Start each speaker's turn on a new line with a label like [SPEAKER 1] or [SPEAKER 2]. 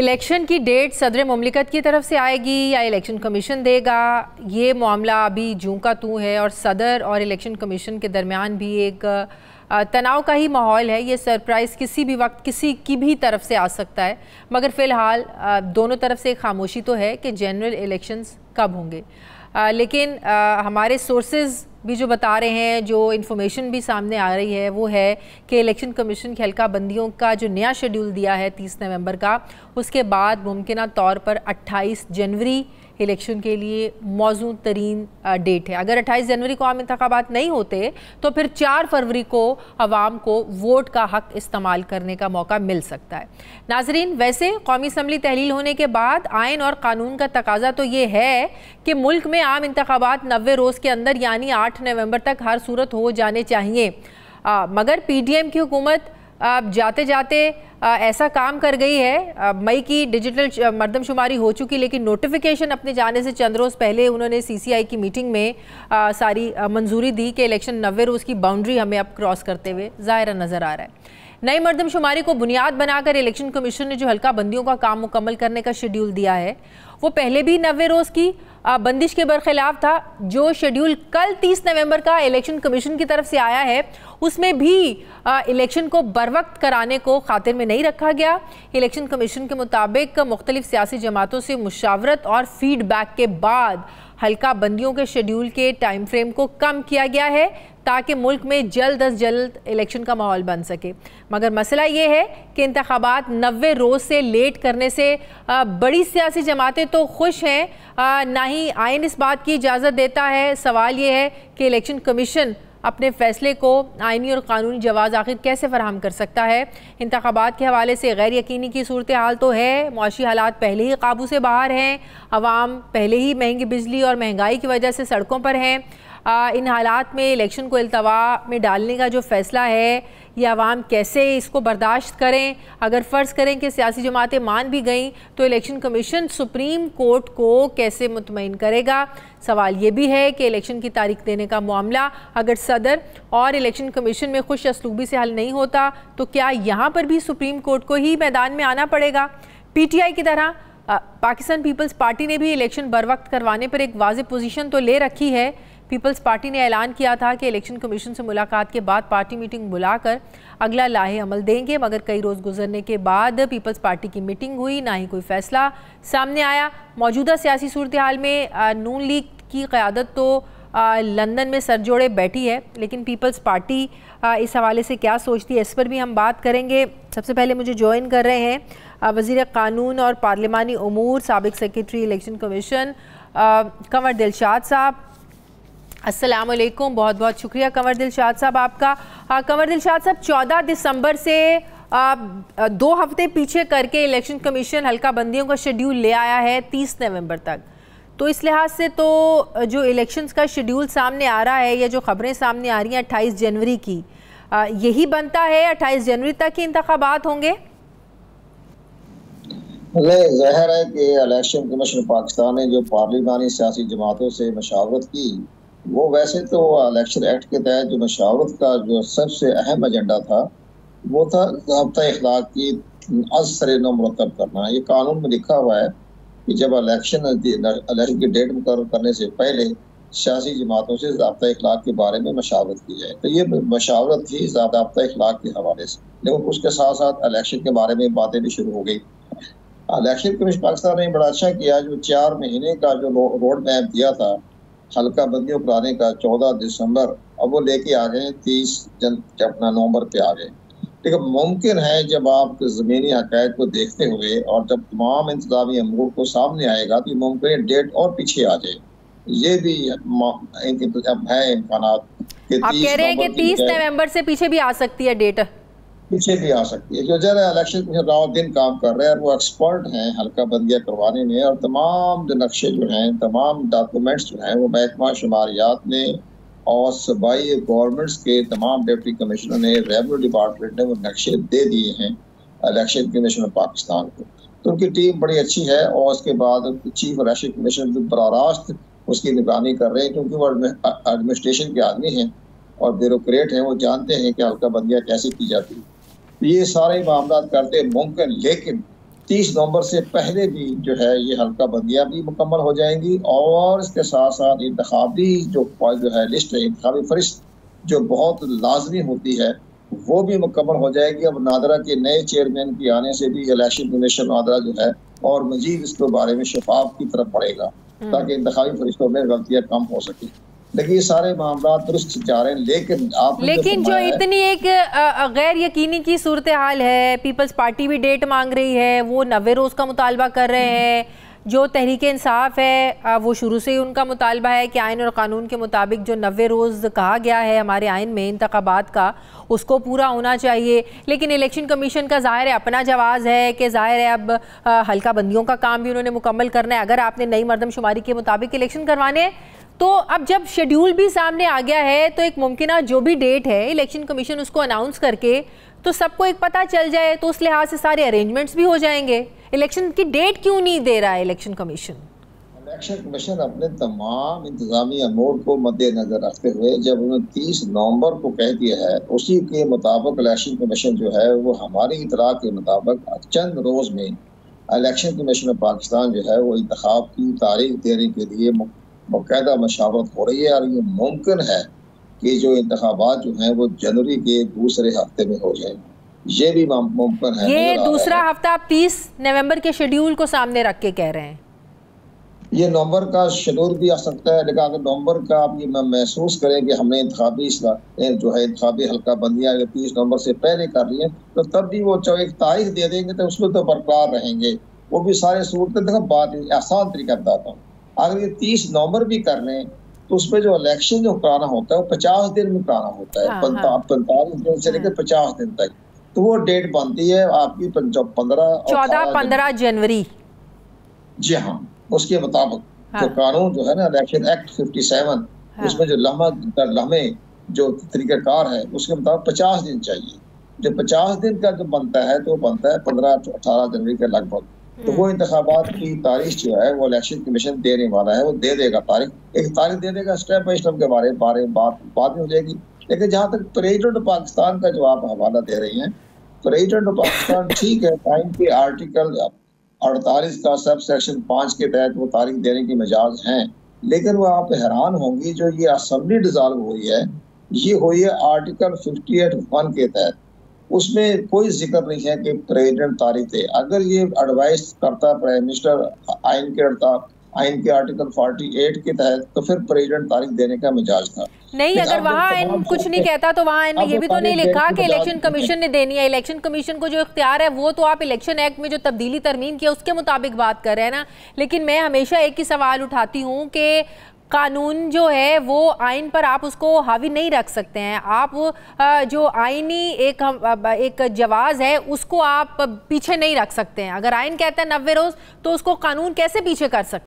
[SPEAKER 1] Election की date सदर मुमलिकत की तरफ से आएगी या इलेक्शन कमीशन देगा, ये मामला अभी जूं का तूं है और सदर और इलेक्शन कमीशन के दरमियान भी एक तनाव का ही माहौल है। ये सरप्राइज़ किसी भी वक्त किसी की भी तरफ से आ सकता है, मगर फ़िलहाल दोनों तरफ से खामोशी तो है कि जनरल इलेक्शंस कब होंगे। लेकिन हमारे सोर्सेज भी जो बता रहे हैं, जो इन्फॉर्मेशन भी सामने आ रही है, वो है कि इलेक्शन कमीशन की हल्का बंदियों का जो नया शेड्यूल दिया है 30 नवंबर का, उसके बाद मुमकिन तौर पर 28 जनवरी इलेक्शन के लिए मौजू तरीन डेट है। अगर 28 जनवरी को आम इंतखाबात नहीं होते तो फिर 4 फरवरी को अवाम को वोट का हक इस्तेमाल करने का मौका मिल सकता है। नाजरीन, वैसे कौमी असम्बली तहलील होने के बाद आइन और कानून का तकाजा तो ये है कि मुल्क में आम इंतखाबात 90 रोज़ के अंदर यानी 8 नवंबर तक हर सूरत हो जाने चाहिए। मगर PDM की हुकूमत जाते जाते ऐसा काम कर गई है। मई की डिजिटल मरदमशुमारी हो चुकी, लेकिन नोटिफिकेशन अपने जाने से चंद रोज़ पहले उन्होंने CCI की मीटिंग में सारी मंजूरी दी कि इलेक्शन 90 रोज़ की बाउंड्री हमें अब क्रॉस करते हुए ज़ाहिर नज़र आ रहा है। नई मरदमशुमारी को बुनियाद बनाकर इलेक्शन कमीशन ने जो हल्का बंदियों का काम मुकम्मल करने का शेड्यूल दिया है, वो पहले भी 90 रोज़ की बंदिश के बरखिलाफ था। जो शेड्यूल कल 30 नवंबर का इलेक्शन कमीशन की तरफ से आया है, उसमें भी इलेक्शन को बरवक्त कराने को खातिर में नहीं रखा गया। इलेक्शन कमीशन के मुताबिक मुख्तलिफ सियासी जमातों से मुशावरत और फीडबैक के बाद हल्का बंदियों के शेड्यूल के टाइम फ्रेम को कम किया गया है ताकि मुल्क में जल्द अज जल्द इलेक्शन का माहौल बन सके। मगर मसला ये है कि इंतखाबात 90 रोज़ से लेट करने से बड़ी सियासी जमातें तो खुश हैं, ना ही आइन इस बात की इजाज़त देता है। सवाल ये है कि इलेक्शन कमीशन अपने फ़ैसले को आइनी और कानूनी जवाज़ आखिर कैसे फराहम कर सकता है। इंतखाबात के हवाले से गैर यकीनी की सूरत हाल तो है। मुआशी हालात पहले ही काबू से बाहर हैं, अवाम पहले ही महंगी बिजली और महंगाई की वजह से सड़कों पर हैं। इन हालात में इलेक्शन को इल्तवा में डालने का जो फ़ैसला है, ये अवाम कैसे इसको बर्दाश्त करें। अगर फ़र्ज़ करें कि सियासी जमातें मान भी गईं तो इलेक्शन कमीशन सुप्रीम कोर्ट को कैसे मुतमईन करेगा। सवाल ये भी है कि इलेक्शन की तारीख देने का मामला अगर सदर और इलेक्शन कमीशन में खुश असलूबी से हल नहीं होता तो क्या यहाँ पर भी सुप्रीम कोर्ट को ही मैदान में आना पड़ेगा। PTI की तरह पाकिस्तान पीपल्स पार्टी ने भी इलेक्शन बर वक्त करवाने पर एक वाज़ेह पोजीशन तो ले रखी है। पीपल्स पार्टी ने ऐलान किया था कि इलेक्शन कमीशन से मुलाकात के बाद पार्टी मीटिंग बुलाकर अगला लाहे अमल देंगे, मगर कई रोज़ गुजरने के बाद पीपल्स पार्टी की मीटिंग हुई, ना ही कोई फ़ैसला सामने आया। मौजूदा सियासी सूरत हाल में नून लीग की क़यादत तो लंदन में सर जोड़े बैठी है, लेकिन पीपल्स पार्टी इस हवाले से क्या सोचती है, इस पर भी हम बात करेंगे। सबसे पहले मुझे ज्वाइन कर रहे हैं वज़ीर कानून और पार्लिमानी उमूर, साबिक secretary election commission Kanwar Dilshad साहब। अस्सलाम वालेकुम, बहुत बहुत शुक्रिया कंवर दिलशाद साहब आपका। कंवर दिलशाद साहब, 14 दिसंबर से 2 हफ्ते पीछे करके इलेक्शन कमीशन हल्का बंदियों का शेड्यूल ले आया है 30 नवंबर तक। तो इस लिहाज से तो जो इलेक्शंस का शेड्यूल सामने आ रहा है या जो खबरें सामने आ रही हैं 28 जनवरी की, यही बनता है 28 जनवरी तक ही इंतखाबात होंगे।
[SPEAKER 2] ज़ाहिर है कि इलेक्शन कमीशन पाकिस्तान ने जो पार्लिमानी सियासी जमातों से मशावरत की, वो वैसे तो इलेक्शन एक्ट के तहत जो मशावरत का जो सबसे अहम एजेंडा था वो था ज़ाब्ता इखलाक की असर मुरतब करना। ये कानून में लिखा हुआ है कि जब इलेक्शन की डेट मुकर्रर करने से पहले सियासी जमातों से ज़ाब्ता इखलाक के बारे में मशावरत की जाए। तो ये मशावरत थी ज़ाब्ता इखलाक के हवाले से, लेकिन उसके साथ साथ इलेक्शन के बारे में बातें भी शुरू हो गई। इलेक्शन कमीशन पाकिस्तान ने बड़ा अच्छा किया, जो 4 महीने का जो रोड मैप दिया था हल्का बंदियों कराने का 14 दिसंबर, अब वो लेके आ गए 30 नवंबर पे आ गए। लेकिन मुमकिन है जब आप ज़मीनी हक़ाइक़ को देखते हुए और जब तमाम इंतज़ामी अमूर को सामने आएगा तो मुमकिन है डेट और पीछे आ जाए। ये भी है इम्कानात।
[SPEAKER 1] आप कह रहे हैं कि 30 नवंबर से पीछे भी आ सकती है डेट,
[SPEAKER 2] पीछे भी आ सकती है। जो जरा इलेक्शन कमीशन रात दिन काम कर रहे हैं, वो एक्सपर्ट हैं हल्का बंदियाँ करवाने में, और तमाम जो नक्शे जो हैं, तमाम डॉक्यूमेंट्स जो हैं, वो महकमा शुमारियात ने और सूबाई गवर्नमेंट्स के तमाम डिप्टी कमिश्नर ने, रेवेन्यू डिपार्टमेंट ने वो नक्शे दे दिए हैं इलेक्शन कमीशन पाकिस्तान को। तो उनकी टीम बड़ी अच्छी है और उसके बाद चीफ इलेक्शन कमीशन बराह रास्त उसकी निगरानी कर रहे हैं, क्योंकि वो एडमिनिस्ट्रेशन के आदमी हैं और ब्यूरोक्रेट हैं, वो जानते हैं कि हल्का बंदियाँ कैसे की जाती है। ये सारे मामला करते मुमकिन, लेकिन 30 नवंबर से पहले भी जो है ये हल्का बंदियां भी मुकम्मल हो जाएंगी और इसके साथ साथ इंतखाबी जो है लिस्ट है, इंतखाबी फरिश्त जो बहुत लाजमी होती है वो भी मुकम्मल हो जाएगी। अब नादरा के नए चेयरमैन के आने से भी इलेक्शन कमीशन नादरा जो है और मजीद इसके बारे में शफाफ की तरफ बढ़ेगा ताकि इंतखाबी फरिश्तों में गलतियां कम हो सके। लेकिन ये सारे मामला दुरुस्त जा रहे हैं। लेकिन
[SPEAKER 1] जो इतनी एक गैर यकीनी की सूरत हाल है, पीपल्स पार्टी भी डेट मांग रही है, वो 90 रोज़ का मुतालबा कर रहे हैं। जो तहरीक इंसाफ है वो शुरू से ही उनका मुतालबा है कि आइन और कानून के मुताबिक जो 90 रोज़ कहा गया है हमारे आइन में इंतखाबात का, उसको पूरा होना चाहिए। लेकिन इलेक्शन कमीशन का ज़ाहिर है अपना जवाज़ है कि ज़ाहिर है अब हल्का बंदियों का काम भी उन्होंने मुकम्मल करना है। अगर आपने नई मरदमशुमारी के मुताबिक इलेक्शन करवाने हैं तो अब जब शेड्यूल भी सामने आ गया है तो एक मुमकिन जो भी डेट है इलेक्शन कमीशन उसको अनाउंस करके तो सबको एक पता चल जाए, तो उस लिहाज से सारे अरेंजमेंट्स भी हो जाएंगे। इलेक्शन की डेट क्यों नहीं दे रहा है इलेक्शन कमीशन?
[SPEAKER 2] इलेक्शन कमीशन अपने तमाम इंतजामी अमूर को मद्देनजर रखते हुए जब उन्होंने 30 नवंबर को कह दिया है, उसी के मुताबिक इलेक्शन कमीशन जो है वो हमारी इतला के मुताबिक चंद रोज में इलेक्शन कमीशन पाकिस्तान जो है वो इंतखाब की तारीख देने के लिए बाकायदा मशावरत हो रही है। और ये मुमकिन है कि जो इंतखाबात जो हैं वो जनवरी के दूसरे हफ्ते में हो जाए, ये भी मुमकिन है।
[SPEAKER 1] ये दूसरा हफ्ता आप 30 नवंबर के शेड्यूल को सामने रख के कह रहे हैं?
[SPEAKER 2] ये नवंबर का शेड्यूल भी आ सकता है, लेकिन अगर नवंबर का आप ये महसूस करें कि हमने इंतखाबी जो है इंतखाबी हल्का बंदियां 30 नवंबर से पहले कर रही है, तो तब भी वो एक तारीख दे देंगे तो उसमें तो बरकरार रहेंगे। वो भी सारे सूरत बात आसान तरीका बताता हूँ। अगर ये 30 नवंबर भी कर लें तो उसमें जो इलेक्शन जो कराना होता है वो 50 दिन में कराना होता है। 45 दिन से लेकर 50 दिन तक, तो वो डेट बनती है आपकी 14-15
[SPEAKER 1] जनवरी।
[SPEAKER 2] जी हाँ, उसके मुताबिक जो कानून जो है ना इलेक्शन एक्ट 57 उसमें जो लम्हे जो तरीकाकार है उसके मुताबिक 50 दिन चाहिए। जो 50 दिन का जो बनता है तो बनता है 15-18 जनवरी के लगभग। तो वो इंतखाबात की तारीख जो है वो इलेक्शन कमीशन देने वाला है, वो दे देगा तारीख, एक तारीख दे देगा। स्टेप बाई स्टेप के बारे में बात हो जाएगी। लेकिन जहाँ तक प्रेसिडेंट पाकिस्तान का जो आप हवाला दे रही हैं, प्रेसिडेंट पाकिस्तान ठीक है, टाइम के आर्टिकल 48 का सब सेक्शन 5 के तहत वो तारीख देने की मजाज हैं। लेकिन वो आप हैरान होंगी जो ये असम्बली डिसॉल्व हुई है, ये हुई है आर्टिकल 58(1) के तहत। उसमें कोई जिक्र नहीं है कि प्रेसिडेंट तारीख दे। अगर ये एडवाइस करता प्राइम मिनिस्टर आइन के आर्टिकल 48 के तहत, तो फिर प्रेसिडेंट तारीख देने का मिजाज था।
[SPEAKER 1] नहीं, अगर वहाँ कुछ नहीं कहता तो वहाँ इनमें ये भी तो नहीं लिखा कि इलेक्शन कमीशन ने देनी है। इलेक्शन कमीशन को जो इख्तियार है वो तो आप इलेक्शन एक्ट में जो तब्दीली तरमीम किया उसके मुताबिक बात कर रहे हैं ना। लेकिन मैं हमेशा एक ही सवाल उठाती हूँ कि कानून जो है वो आइन पर आप उसको हावी नहीं रख सकते हैं। आप जो आइनी एक जवाज़ है उसको आप पीछे नहीं रख सकते हैं। अगर आइन कहता है 90 रोज़ तो उसको कानून कैसे पीछे कर सकते हैं?